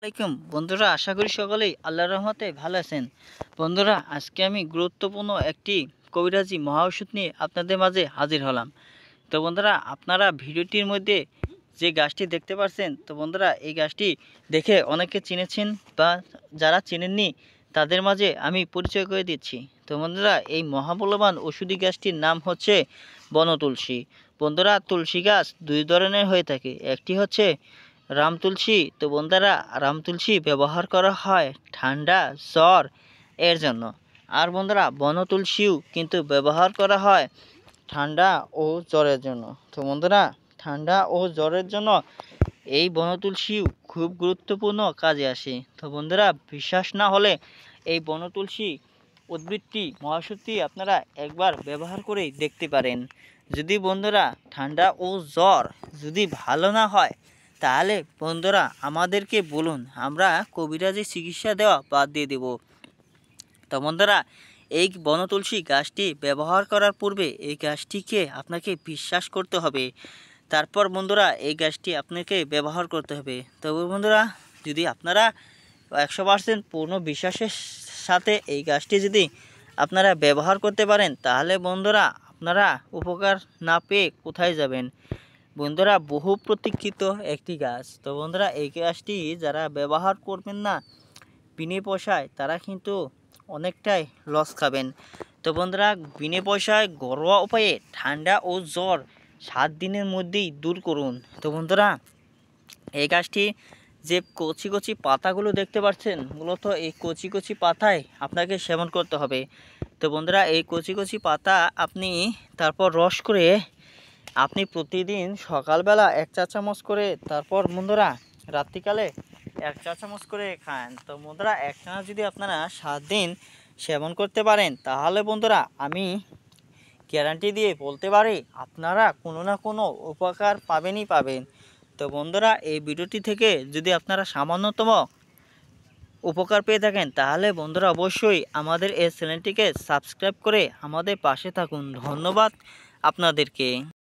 আসসালামাইকুম বন্ধুরা, আশা করি সকলেই আল্লাহর রহমতে ভালো আছেন। বন্ধুরা, আজকে আমি গুরুত্বপূর্ণ একটি কবিরাজি মহা ওষুধ নিয়ে আপনাদের মাঝে হাজির হলাম। তো বন্ধুরা, আপনারা ভিডিওটির মধ্যে যে গাছটি দেখতে পাচ্ছেন, তো বন্ধুরা এই গাছটি দেখে অনেকে চিনেছেন বা যারা চেনেননি তাদের মাঝে আমি পরিচয় করে দিচ্ছি। তো বন্ধুরা, এই মহামূল্যবান ওষুধি গাছটির নাম হচ্ছে বনতুলসী। বন্ধুরা, তুলসী গাছ দুই ধরনের হয়ে থাকে, একটি হচ্ছে রাম তুলসী। তো বন্ধুরা, রাম তুলসী ব্যবহার করা হয় ঠান্ডা জ্বর এর জন্য। আর বন্ধুরা, বন তুলসীও কিন্তু ব্যবহার করা হয় ঠান্ডা ও জ্বরের জন্য। তো বন্ধুরা, ঠান্ডা ও জ্বরের জন্য এই বন তুলসীও খুব গুরুত্বপূর্ণ কাজে আসে। তো বন্ধুরা, বিশ্বাস না হলে এই বন তুলসী উদ্ভিদটি মহাসত্যি আপনারা একবার ব্যবহার করেই দেখতে পারেন। যদি বন্ধুরা ঠান্ডা ও জ্বর যদি ভালো না হয়, তাহলে বন্ধুরা আমাদেরকে বলুন, আমরা কবিরাজি চিকিৎসা দেওয়া বাদ দিয়ে দেব। তো বন্ধুরা, এই বনতুলসী গাছটি ব্যবহার করার পূর্বে এই গাছটিকে আপনাকে বিশ্বাস করতে হবে। তারপর বন্ধুরা এই গাছটি আপনাকে ব্যবহার করতে হবে। তবে বন্ধুরা, যদি আপনারা 100% পূর্ণ বিশ্বাসের সাথে এই গাছটি যদি আপনারা ব্যবহার করতে পারেন, তাহলে বন্ধুরা আপনারা উপকার না পেয়ে কোথায় যাবেন। বন্ধুরা, বহু প্রতীক্ষিত একটি গাছ। তো বন্ধুরা, এই গাছটি যারা ব্যবহার করবেন না বিনে পয়সায়, তারা কিন্তু অনেকটাই লস খাবেন। তো বন্ধুরা, বিনে পয়সায় ঘরোয়া উপায়ে ঠান্ডা ও জ্বর 7 দিনের মধ্যেই দূর করুন। তো বন্ধুরা, এই গাছটি যে কচি কচি পাতাগুলো দেখতে পাচ্ছেন, মূলত এই কচি কচি পাতায় আপনাকে সেবন করতে হবে। তো বন্ধুরা, এই কচি কচি পাতা আপনি তারপর রস করে আপনি প্রতিদিন সকালবেলা 1 চা চামচ করে, তারপর বন্ধুরা রাত্রিকালে 1 চা চামচ করে খান। তো বন্ধুরা, একটানা যদি আপনারা 7 দিন সেবন করতে পারেন, তাহলে বন্ধুরা আমি গ্যারান্টি দিয়ে বলতে পারি আপনারা কোনো না কোনো উপকার পাবেনই পাবেন। তো বন্ধুরা, এই ভিডিওটি থেকে যদি আপনারা সামান্যতম উপকার পেয়ে থাকেন, তাহলে বন্ধুরা অবশ্যই আমাদের এই চ্যানেলটিকে সাবস্ক্রাইব করে আমাদের পাশে থাকুন। ধন্যবাদ আপনাদেরকে।